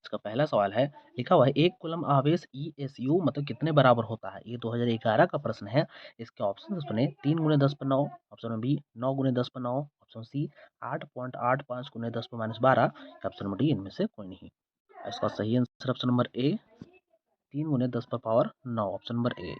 इसका पहला सवाल है, लिखा हुआ है 1 कूलम्ब आवेश ESU मतलब कितने बराबर होता है? ये 2011 का प्रश्न है। इसके ऑप्शंस सुने 3 × 10⁻, option number B 9 × 10⁻, option C 8.85 × 10⁻12, option number D इनमें से कोई नहीं। इसका सही answer option number A 3 × 10⁻9, option number A.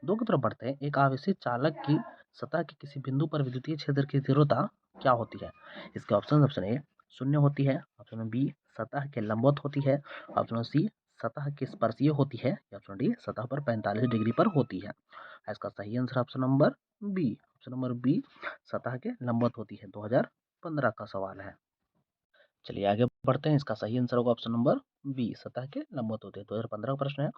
2 की तरफ बढ़ते हैं। एक आवेशित चालक की सतह के किसी बिंदु पर विद्युतीय क्षेत्र की तीव्रता क्या होती है? इसके ऑप्शन ए 0 होती है, ऑप्शन नंबर बी सतह के लंबवत होती है, ऑप्शन सी सतह के स्पर्शीय होती है, ऑप्शन डी सतह पर 45 डिग्री पर होती है। इसका सही answer option number B, option number B सतह के लंबवत होती है। 2015 का सवाल है। चलिए आगे बढ़ते हैं। इसका सही आंसर होगा ऑप्शन नंबर बी, सतह के लंबवत होते हैं। 2015 का प्रश्न है।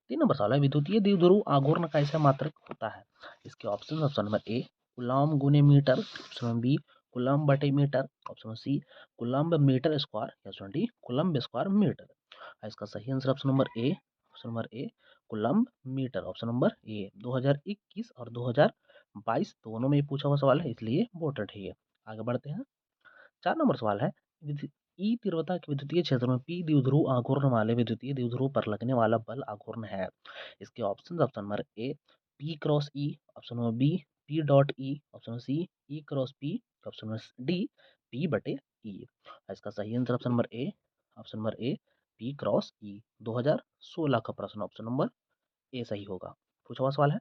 3 नंबर सवाल है, विद्युतीय द्विध्रुव आघूर्ण कैसे मात्रक होता है? इसके ऑप्शन नंबर ए कूलम्ब गुने metre, option number B coulomb बटे metre, option C coulomb metre square, option D coulomb square metre. इसका सही answer option number A coulomb metre, option number A. 2021 और 2022 दोनों में पूछा हुआ सवाल है, इसलिए इम्पोर्टेंट है ये। आगे बढ़ते हैं। 4 नंबर सवाल है, ई तीव्रता के विद्युतीय क्षेत्र में पी द्विध्रुव आघूर्ण वाले विद्युतीय द्विध्रुव पर लगने वाला बल आघूर्ण है। इसके option number A P cross E, option number B P dot E, option C E cross P, option number D P बटे ई। इसका सही answer option number A P cross E. 2016 का प्रश्न, ऑप्शन नंबर ए सही होगा। पूछा हुआ सवाल है।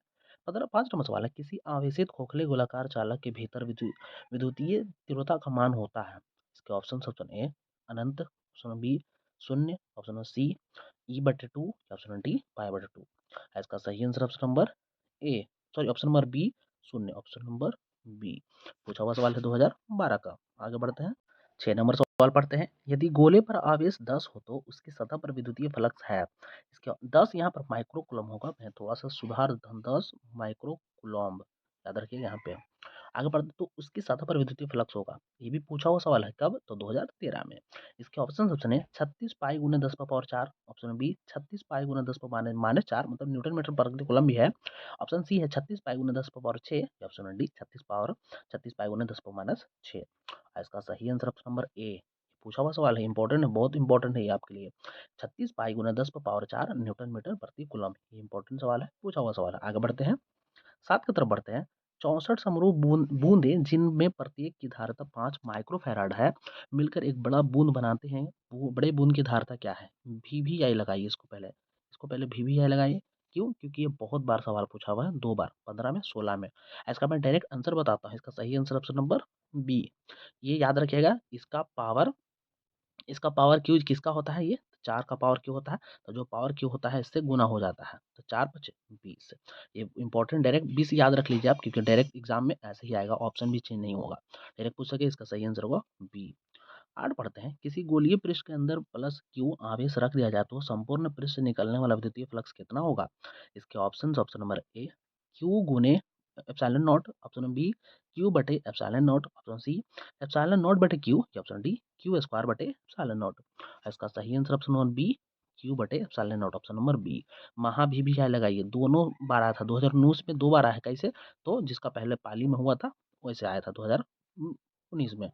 5 नंबर सवाल है, किसी आवेशित खोखले गोलाकार चालक के भीतर विद्युतीय तीव्रता का मान होता है। इसके ऑप्शन ए अनंत, ऑप्शन बी शून्य, ऑप्शन सी ई बटे टू, ऑप्शन डी पाई बटे टू। इसका सही आंसर ऑप्शन नंबर बी शून्य, ऑप्शन नंबर बी। पूछा हुआ सवाल है 2012 का। आगे बढ़ते हैं। 6 नंबर सवाल पढ़ते हैं। यदि गोले पर आवेश 10 हो तो उसकी सतह पर विद्युतीय फ्लक्स है। इसके 10 यहाँ पर माइक्रो कूलम्ब होगा, मैं थोड़ा सा सुधार 10 माइक्रो कूलम्ब याद रखिएगा यहाँ पे। आगे बढ़ते तो उसकी सतह पर विद्युतीय फ्लक्स होगा। ये भी पूछा हुआ सवाल है, कब? तो 2013 में। इसके ऑप्शन है 36 पाई गुने 10 का पावर 4, ऑप्शन बी 36 पाई गुने 10 पर माइनस 4 मतलब न्यूटन मीटर पर कूलम्ब भी है, ऑप्शन सी है 36 पाई गुने 10 पर पावर 6, ऑप्शन डी 36 पाई गुने 10 पर माइनस 6। इसका सही आंसर ऑप्शन नंबर ए। पूछा हुआ सवाल है, इंपॉर्टेंट है, बहुत इंपॉर्टेंट है ये आपके लिए। 36 पाई गुना 10 पर पावर 4 न्यूटन मीटर प्रति कूलम्ब। ये इंपॉर्टेंट सवाल है, पूछा हुआ सवाल है। आगे बढ़ते हैं। 7 की तरफ बढ़ते हैं। 64 समरूप बूंदें जिनमें प्रत्येक की धारिता 5 माइक्रोफैराड है, मिलकर एक बड़ा बूंद बनाते हैं। बड़े बूंद की धारिता क्या है? VVI लगाइए इसको पहले VVI लगाइए। क्यों? क्योंकि ये बहुत बार सवाल पूछा हुआ है, 2 बार, 15 में, 16 में। इसका मैं डायरेक्ट आंसर बताता हूँ। इसका सही आंसर ऑप्शन नंबर बी। ये याद रखिएगा, इसका पावर क्यू किसका होता है? ये 4 का पावर क्यू होता है, तो जो पावर क्यू होता है इससे गुना हो जाता है, तो 4 5 20। ये इंपॉर्टेंट डायरेक्ट 20 याद रख लीजिए आप, क्योंकि डायरेक्ट एग्जाम में ऐसे ही आएगा, ऑप्शन भी चेंज नहीं होगा, डायरेक्ट पूछ सके। इसका सही आंसर होगा बी। 8 पढ़ते हैं। किसी गोलीय पृष्ठ के अंदर प्लस क्यू आवेश रख दिया जाए तो संपूर्ण पृष्ठ से निकलने वाला विद्युतीय फ्लक्स कितना होगा? इसके ऑप्शन नंबर ए क्यू गुने epsilon not, option B Q बटे epsilon not, option C epsilon not बटे Q, option D Q square बटे एप्सिलॉन नॉट। इसका सही answer option number B Q बटे epsilon not, option number B. महा भी है लगाइए, दोनों बार आया था 2019 में, 2 बार आया है। कैसे? तो जिसका पहले पाली में हुआ था वैसे आया था 2019 में।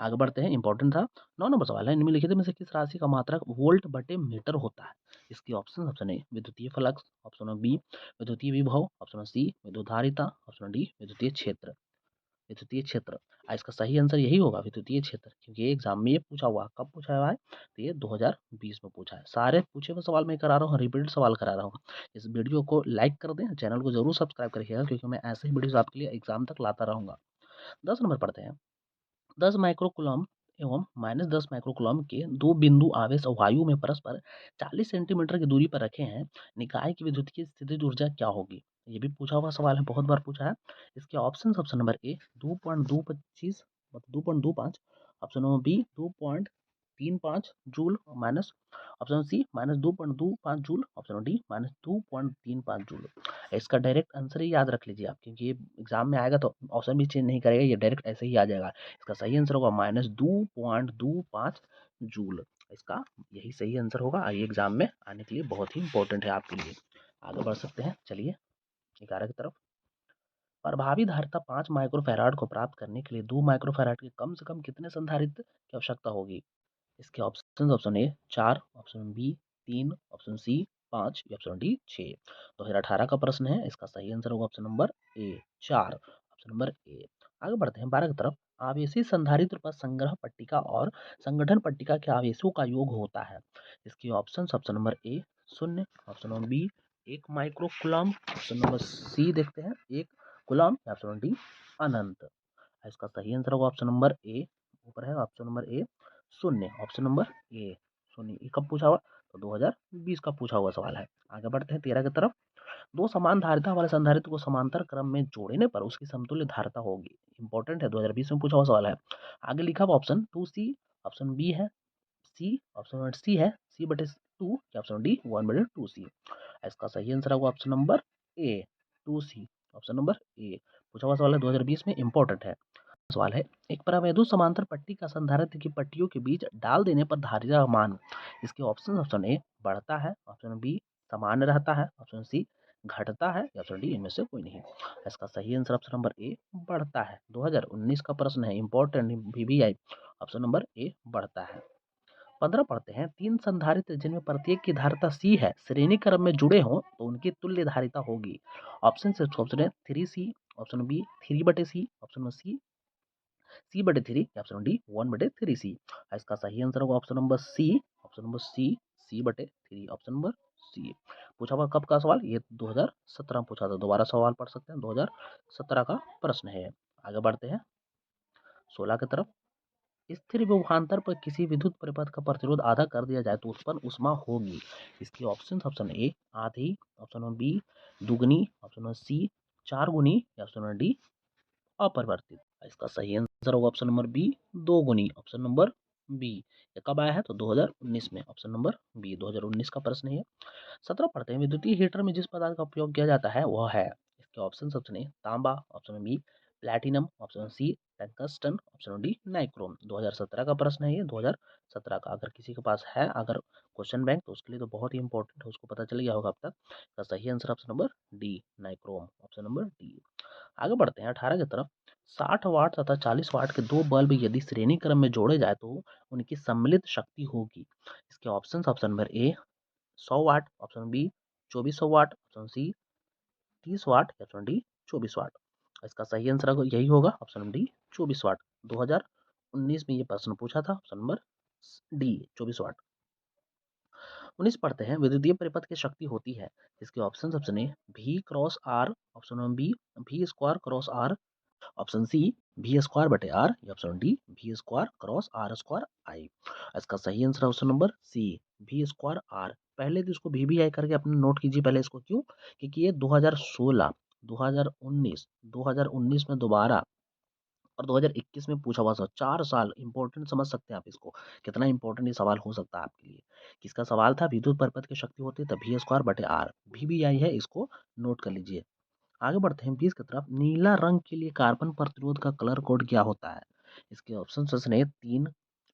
आगे बढ़ते हैं, इंपॉर्टेंट था। 9 नंबर सवाल है, निम्नलिखित में से किस राशि का मात्रक वोल्ट बटे मीटर होता है? इसकी ऑप्शन ए विद्युतीय फ्लक्स, ऑप्शन बी विद्युतीय विभव, ऑप्शन सी विद्युत धारिता, ऑप्शन डी विद्युतीय क्षेत्र। इसका सही आंसर यही होगा, विद्युतीय क्षेत्र, क्योंकि ये एग्जाम में ये पूछा हुआ। कब पूछा हुआ है? तो ये 2020 में पूछा है। सारे पूछे हुए सवाल मैं करा रहा हूँ, रिपीटेड सवाल करा रहा हूँ। इस वीडियो को लाइक कर दें, चैनल को जरूर सब्सक्राइब करिएगा, क्योंकि मैं ऐसे ही वीडियोस आपके लिए एग्जाम तक लाता रहूंगा। 10 नंबर पढ़ते हैं। 10 माइक्रोकूलम्ब एवं -10 माइक्रोकूलम्ब के 2 बिंदु आवेश वायु में परस्पर 40 सेंटीमीटर की दूरी पर रखे हैं। निकाय की विद्युतीय स्थितिज ऊर्जा क्या होगी? ये भी पूछा हुआ सवाल है, बहुत बार पूछा है। इसके ऑप्शन नंबर ए 2.225 मतलब 2.25, option number B 2.35 joule minus, option C -2.25 joule, option D -2.35 joule. इसका डायरेक्ट आंसर ही याद रख लीजिए आप, क्योंकि ये एग्जाम में आएगा तो ऑप्शन भी चेंज नहीं करेगा, ये डायरेक्ट ऐसे ही आ जाएगा। इसका सही आंसर होगा -2.25 जूल। इसका यही सही आंसर होगा। ये एग्जाम में आने के लिए बहुत ही इंपॉर्टेंट है आपके लिए। आगे बढ़ सकते हैं, चलिए 11 की तरफ। प्रभावी धारिता 5 माइक्रोफैराड को प्राप्त करने के लिए 2 माइक्रोफैराड के कम से कम कितने संधारित्र की आवश्यकता होगी? इसके option option A 4, option B 3, option C 5 या ऑप्शन डी 6। 2018 का प्रश्न है, इसका सही आंसर होगा ऑप्शन नंबर ए 4, ऑप्शन नंबर ए। आगे बढ़ते हैं 12 की तरफ। आवेशी संधारित्र पर संग्रह पट्टिका और संगठन पट्टिका के आवेशों का योग होता है। इसके option number A 0, option number B 1 micro coulomb, option number C देखते हैं 1 कूलम्ब या ऑप्शन नंबर डी अनंत। इसका सही आंसर होगा ऑप्शन नंबर ए, ऊपर है option number A 0, option number A 0। ये कब पूछा हुआ? तो 2020 का पूछा हुआ सवाल है। आगे बढ़ते हैं 13 की तरफ। दो समान धारिता वाले संधारित्र को समांतर क्रम में जोड़ने पर उसकी समतुल्य धारिता होगी। इंपॉर्टेंट है, 2020 में पूछा हुआ सवाल है। आगे लिखा हुआ ऑप्शन 2C, ऑप्शन बी है सी, ऑप्शन नंबर सी है C/2 या ऑप्शन डी 1/2C। इसका सही आंसर होगा ऑप्शन नंबर ए 2C, ऑप्शन नंबर ए। पूछा हुआ सवाल है, 2020 में इंपॉर्टेंट है। सवाल है, एक परावैद्युत समांतर पट्टी का संधारित्र की पट्टियों के बीच डाल देने पर धारिता मान। इसके ऑप्शन ए बढ़ता है, ऑप्शन बी समान रहता है, ऑप्शन सी घटता है या ऑप्शन डी इनमें से कोई नहीं। इसका सही आंसर ऑप्शन नंबर ए बढ़ता है। 2019 का प्रश्न है, इंपॉर्टेंट VVI। ऑप्शन नंबर ए बढ़ता है। 15 पढ़ते हैं, तीन संधारित्र जिनमें प्रत्येक की धारिता सी है श्रेणी क्रम में जुड़े हों तो उनकी तुल्य धारिता होगी। ऑप्शन है 3C, option B 3/C, option C C/3 या ऑप्शन डी 1/3C। इसका सही आंसर होगा option number C, option number C C/3, option number C. पूछा हुआ कब का सवाल? ये 2017 में पूछा था। दोबारा सवाल पढ़ सकते हैं, 2017 का प्रश्न है। आगे बढ़ते हैं 16 की तरफ। स्थिर विभवांतर पर किसी विद्युत परिपथ का प्रतिरोध आधा कर दिया जाए तो उत्पन्न ऊष्मा होगी। इसके ऑप्शन ए आधी, ऑप्शन नंबर बी दुगनी, ऑप्शन नंबर सी 4 गुनी या ऑप्शन नंबर डी अपरिवर्तित। इसका सही आंसर होगा ऑप्शन नंबर बी 2 गुनी, ऑप्शन नंबर बी। ये कब आया है? तो 2019 में, ऑप्शन नंबर बी 2019 का प्रश्न है। 17 पढ़ते हैं, विद्युतीय हीटर में जिस पदार्थ का उपयोग किया जाता है वह है। इसके ऑप्शन ए तांबा, option B platinum, option C tungsten, option D nichrome. 2017 का प्रश्न है ये, 2017 का। अगर किसी के पास है अगर क्वेश्चन बैंक तो उसके लिए तो बहुत ही इंपॉर्टेंट है, उसको पता चल गया होगा अब तक। इसका सही answer option number D nichrome, option number D. आगे बढ़ते हैं 18 की तरफ। 60 वाट तथा 40 वाट के दो बल्ब यदि श्रेणी क्रम में जोड़े जाए तो उनकी सम्मिलित शक्ति होगी। इसके option number A 100 watt, option B 2400 watt, option C 30 watt या ऑप्शन डी 24 वाट। इसका सही आंसर यही होगा ऑप्शन डी 24 वाट। 2019 में ये प्रश्न पूछा था, ऑप्शन नंबर डी 24 वाट। 19 पढ़ते हैं, विद्युतीय परिपथ की शक्ति होती है। इसके option A V×R, option number B V² × R, option C V² /R या ऑप्शन डी V² × R²I। इसका सही आंसर ऑप्शन नंबर सी V²R। पहले तो इसको VVI करके अपने नोट कीजिए पहले इसको। क्यों? क्योंकि ये 2016, 2019, 2019 में दोबारा और 2021 में पूछा हुआ था। 4 साल इंपॉर्टेंट समझ सकते हैं आप इसको, कितना इंपॉर्टेंट ये सवाल हो सकता है आपके लिए। किसका सवाल था? विद्युत परिपथ की शक्ति होती है तो V²/R। VVI है, इसको नोट कर लीजिए। आगे बढ़ते हैं 20 की तरफ। नीला रंग के लिए कार्बन प्रतिरोध का कलर कोड क्या होता है? इसके ऑप्शन है 3,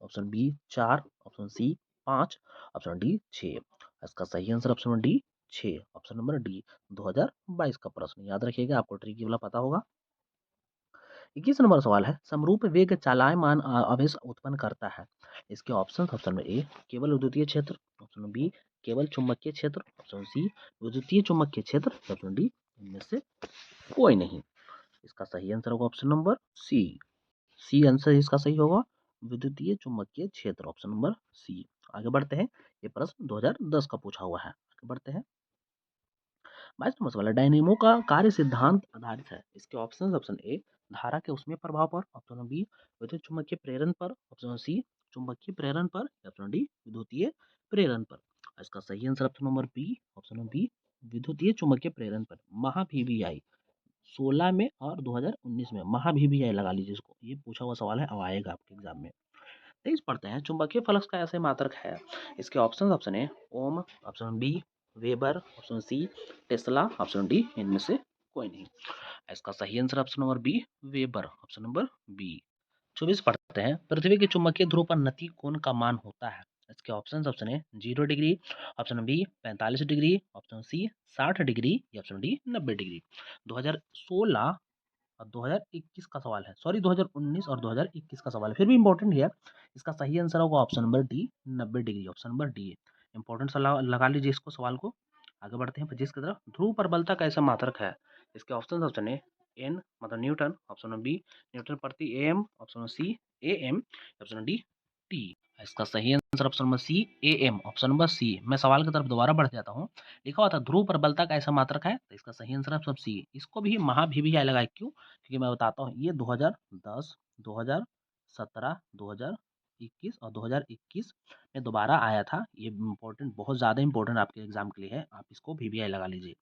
option B 4, option C 5, option D 6। इसका सही answer option D 6, option number D. 2022 का प्रश्न याद रखिएगा, आपको ट्रिकी वाला पता होगा। 21 नंबर सवाल है, समरूप वेग चालायमान आवेश उत्पन्न करता है। इसके ऑप्शन में ए केवल विद्युतीय क्षेत्र, ऑप्शन बी केवल चुंबकीय क्षेत्र, ऑप्शन सी विद्युतीय चुंबकीय क्षेत्र, ऑप्शन डी इनमें से कोई नहीं। इसका सही आंसर होगा option number C. C answer इसका सही होगा, विद्युतीय चुंबकीय क्षेत्र, ऑप्शन नंबर सी। आगे बढ़ते हैं, ये प्रश्न 2010 का पूछा हुआ है। आगे बढ़ते हैं 22 नंबर सवाल है, डायनेमो का कार्य सिद्धांत आधारित है। इसके ऑप्शन ए धारा के उसमें प्रभाव पर, ऑप्शन बी विद्युत चुम्बकीय प्रेरण पर, ऑप्शन सी चुंबकीय प्रेरण पर, ऑप्शन डी विद्युतीय प्रेरण पर। इसका सही answer option number B, option number B विद्युतीय चुंबकीय प्रेरण पर। महा VVI 16 में और 2019 में महा VVI लगा लीजिए इसको, ये पूछा हुआ सवाल है, अब आएगा आपके एग्जाम में। 23 पढ़ते हैं, चुंबकीय फ्लक्स का ऐसे मात्रक है। इसके option A ohm, option B weber, option C tesla, option D इनमें से कोई नहीं। इसका सही answer option number B weber, option number B. 24 पढ़ते हैं, पृथ्वी के चुंबकीय ध्रुव पर नति कोण का मान होता है। इसके option A 0 degree, option B 45 degree, option C 60 degree या ऑप्शन डी 90 डिग्री। 2016 और 2021 का सवाल है, सॉरी 2019 और 2021 का सवाल है, फिर भी इंपॉर्टेंट है। इसका सही आंसर होगा option number D, 90 degree. Option number D है इंपॉर्टेंट। लगा लीजिए इसको, सवाल को। आगे बढ़ते हैं 25 की तरफ। ध्रुव प्रबलता कैसा मात्रक है? इसके ऑप्शन है एन मतलब न्यूटन, ऑप्शन बी न्यूटन प्रति M, option C A M, option D T. इसका सही answer option number C A M, option number C. मैं सवाल की तरफ दोबारा बढ़ जाता हूँ। लिखा हुआ था ध्रुव प्रबलता का ऐसा मात्रक है, तो इसका सही आंसर है ऑप्शन सी। इसको भी महाभिविहाय लगाए, क्यों? क्योंकि मैं बताता हूँ, ये 2010, 2017, 2021 और 2021 में दोबारा आया था। ये इम्पोर्टेंट, बहुत ज़्यादा इंपॉर्टेंट आपके एग्जाम के लिए है, आप इसको वीवीआई लगा लीजिए।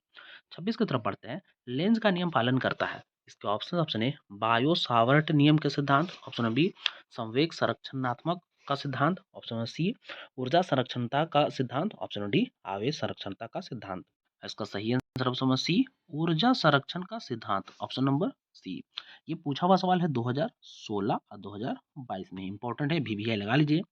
26 की तरफ बढ़ते हैं। लेंज का नियम पालन करता है? इसके ऑप्शन है बायो सावर्ट नियम के सिद्धांत, ऑप्शन बी संवेग संरक्षणात्मक का सिद्धांत, ऑप्शन सी ऊर्जा संरक्षणता का सिद्धांत, ऑप्शन डी आवेश संरक्षणता का सिद्धांत। इसका सही आंसर ऑप्शन नंबर सी ऊर्जा संरक्षण का सिद्धांत, ऑप्शन नंबर सी। ये पूछा हुआ सवाल है 2016 और 2022 में, इंपॉर्टेंट है, वीवीआई लगा लीजिए।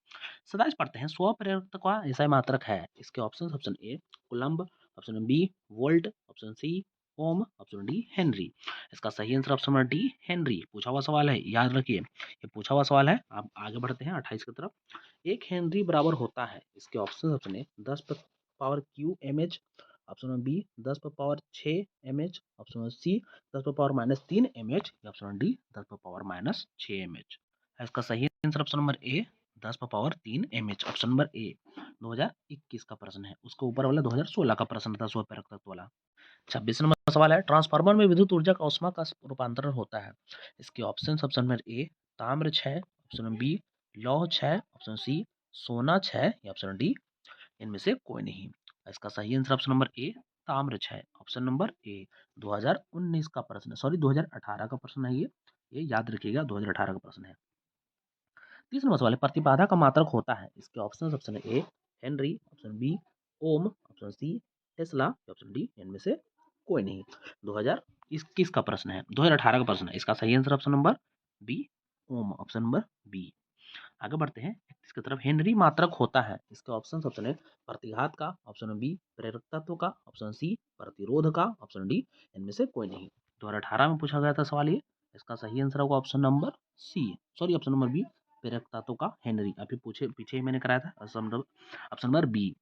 27 पढ़ते हैं। स्व प्रेरकत्व का ऐसा मात्रक है? इसके option A coulomb, option B volt, option C ohm, option D henry. इसका सही answer option number D henry. पूछा हुआ सवाल है, याद रखिए, ये पूछा हुआ सवाल है। आप आगे बढ़ते हैं 28 की तरफ। एक हेनरी बराबर होता है? इसके ऑप्शन है 10 power Q M H, option B 10 power 6 M H, option C 10 power -3 M H, option D 10 power -6 M H. इसका सही answer option number A 10 power 3 M H, option number A. 2021 का प्रश्न है, उसके ऊपर वाला 2016 का प्रश्न था, स्व प्रेरकत्व वाला। 26 नंबर सवाल है। ट्रांसफार्मर में विद्युत ऊर्जा का ऊष्मा का रूपांतरण होता है? इसके ऑप्शन नंबर ए ताम्र 6, ऑप्शन बी लौह 6, ऑप्शन सी सोना 6, या ऑप्शन डी इनमें से कोई नहीं। इसका सही आंसर ऑप्शन नंबर ए ताम्र 6, ऑप्शन नंबर ए। 2019 का प्रश्न, सॉरी 2018 का प्रश्न है ये याद रखिएगा, 2018 का प्रश्न है। 30 नंबर सवाल है। प्रतिबाधा का मात्रक होता है? इसके ऑप्शन है A henry, option B ohm, option C tesla, option D इनमें से कोई नहीं। 2021 का प्रश्न है, 2018 का प्रश्न है। इसका सही answer option number B ohm, option number B. आगे बढ़ते हैं 31 की तरफ। हेनरी मात्रक होता है? इसके ऑप्शन है प्रतिघात का, ऑप्शन बी प्रेरकत्व का, ऑप्शन सी प्रतिरोध का, ऑप्शन डी इनमें से कोई नहीं। 2018 में पूछा गया था सवाल ये। इसका सही आंसर होगा option number C, sorry option number B प्रेरकत्व का हेनरी। अभी पूछे पीछे ही मैंने कराया था, ऑप्शन नंबर बी।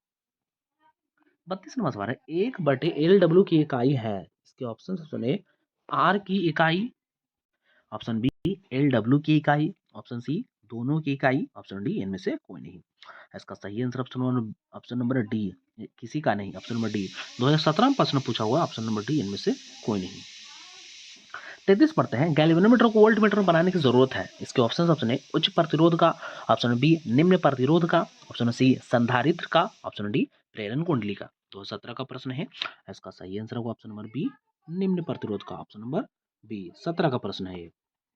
32 नंबर सवाल है। 1/LW की इकाई है? इसके ऑप्शन सुने। आर की इकाई, ऑप्शन बी LW की इकाई, ऑप्शन सी दोनों की इकाई, ऑप्शन डी इनमें से कोई नहीं। इसका सही आंसर ऑप्शन नंबर डी किसी का नहीं, ऑप्शन नंबर डी। 2017 में प्रश्न पूछा हुआ, ऑप्शन नंबर डी इनमें से कोई नहीं। 33 पढ़ते हैं। गैल्वेनोमीटर को वोल्टमीटर में बनाने की जरूरत है? इसके ऑप्शन है उच्च प्रतिरोध का, ऑप्शन बी निम्न प्रतिरोध का, ऑप्शन सी संधारित्र का, ऑप्शन डी प्रेरण कुंडली का। 2017 का प्रश्न है, इसका सही आंसर होगा ऑप्शन नंबर बी निम्न प्रतिरोध का, ऑप्शन नंबर बी। 17 का प्रश्न है ये।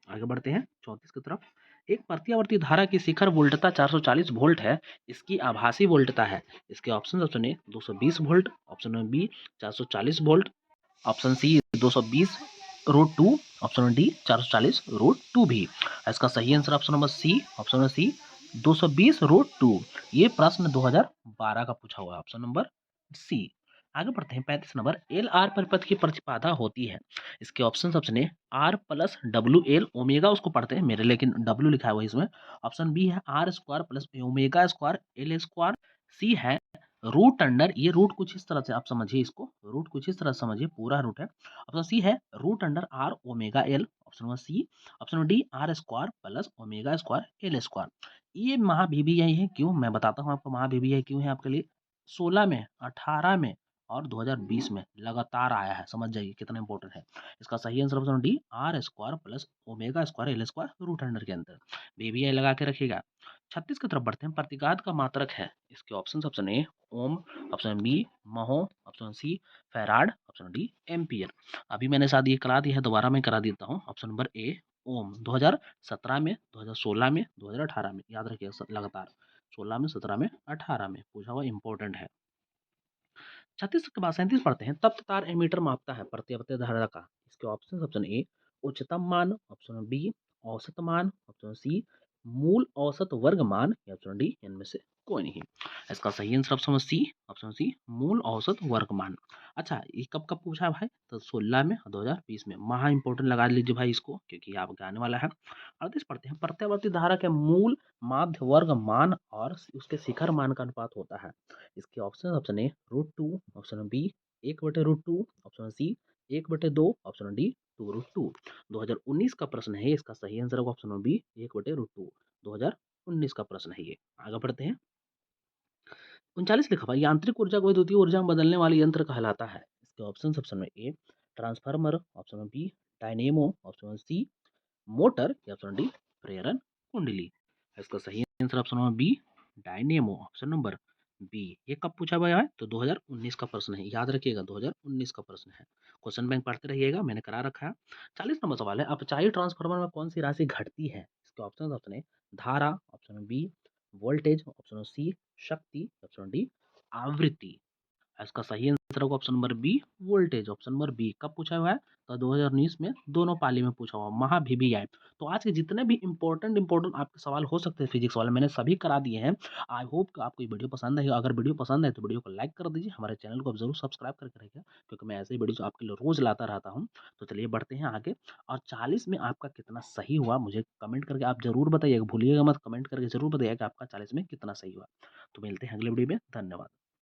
आगे बढ़ते हैं 34 की तरफ। एक प्रत्यावर्ती धारा की शिखर वोल्टता 440 वोल्ट है, इसकी आभासी वोल्टता है? इसके ऑप्शन है 220 volt, option B 440 volt, option C 220/2, option D 440/2 भी। इसका सही answer option number C, option C 220/2। ये प्रश्न 2012 का पूछा हुआ है, ऑप्शन नंबर सी। आगे बढ़ते हैं 35 नंबर। एल आर परिपथ की प्रतिबाधा होती है? इसके ऑप्शन है R plus W L, omega उसको पढ़ते हैं मेरे, लेकिन डब्ल्यू लिखा है वही इसमें। ऑप्शन बी है R square plus omega square L square, C है रूट अंडर, ये रूट कुछ इस तरह से आप समझिए, इसको रूट कुछ इस तरह से समझिए, पूरा रूट है। ऑप्शन सी है root under R omega L, option number C. Option D R square plus omega square L square. ये महाभिविहाई है, क्यों मैं बताता हूँ आपको महाभिविहाई क्यों है आपके लिए। 16 में, 18 में और 2020 में लगातार आया है, समझ जाइए कितना इंपॉर्टेंट है। इसका सही answer option D R square plus omega square L square root under के अंदर। वीवीआई लगा के रखिएगा। 36 की तरफ बढ़ते हैं। प्रतिघात का मात्रक है? इसके option A ohm, option B mho, option C farad, option D ampere. अभी मैंने शायद ये करा दिया है, दोबारा मैं करा देता हूँ। ऑप्शन नंबर ए ओम। 2017 में, 2016 में, 2018 में, याद रखिएगा लगातार 16 में, 17 में, 18 में पूछा हुआ इंपॉर्टेंट है। 36 के बाद 37 पढ़ते हैं। तप्त तार एमीटर मापता है प्रतिवर्ती धारा का? इसके ऑप्शन ए उच्चतम मान, ऑप्शन बी औसत मान, ऑप्शन सी मूल औसत वर्ग मान, या ऑप्शन डी इनमें से कोई नहीं। इसका सही आंसर ऑप्शन सी मूल औसत वर्गमान। अच्छा, ये कब-कब पूछा है भाई? तो 16 में और 2020 में। महा इम्पोर्टेंट लगा लीजिए भाई इसको, क्योंकि ये आपके आने वाला है। 38 पढ़ते हैं, प्रत्यावर्ती धारा के मूल, माध्य वर्ग मान और उसके शिखर मान का अनुपात होता है। इसके option A √2, option B 1/√2, option C 1/2, option D 2√2। 2019 का प्रश्न है, इसका सही आंसर होगा ऑप्शन बी 1/√2। 2019 का प्रश्न है ये। आगे बढ़ते हैं। 39 लिखा हुआ है, यांत्रिक ऊर्जा को विद्युतीय ऊर्जा में बदलने वाले यंत्र कहलाता है। इसके ऑप्शन में A transformer, option B dynamo, option C motor या ऑप्शन डी प्रेरण कुंडली। इसका सही answer option number B dynamo, option number B. ये कब पूछा गया है? तो 2019 का प्रश्न है, याद रखिएगा 2019 का प्रश्न है। क्वेश्चन बैंक पढ़ते रहिएगा, मैंने करा रखा है। 40 नंबर सवाल है, अपचायी ट्रांसफार्मर में कौन सी राशि घटती है? इसके ऑप्शन है धारा, option B voltage, option C शक्ति, ऑप्शन डी आवृत्ति। इसका सही आंसर होगा option number B voltage, option number B. कब पूछा हुआ है? तो 2019 में दोनों पाली में पूछा हुआ महा VBI। तो आज के जितने भी इंपॉर्टेंट आपके सवाल हो सकते हैं फिजिक्स वाले, मैंने सभी करा दिए हैं। आई होप कि आपको ये वीडियो पसंद है। अगर वीडियो पसंद है तो वीडियो को लाइक कर दीजिए, हमारे चैनल को आप जरूर सब्सक्राइब करके रखिएगा, क्योंकि मैं ऐसे ही वीडियो आपके लिए रोज लाता रहता हूँ। तो चलिए बढ़ते हैं आगे। और 40 में आपका कितना सही हुआ मुझे कमेंट करके आप जरूर बताइएगा, भूलिएगा मत, कमेंट करके जरूर बताइएगा कि आपका 40 में कितना सही हुआ। तो मिलते हैं अगले वीडियो में, धन्यवाद।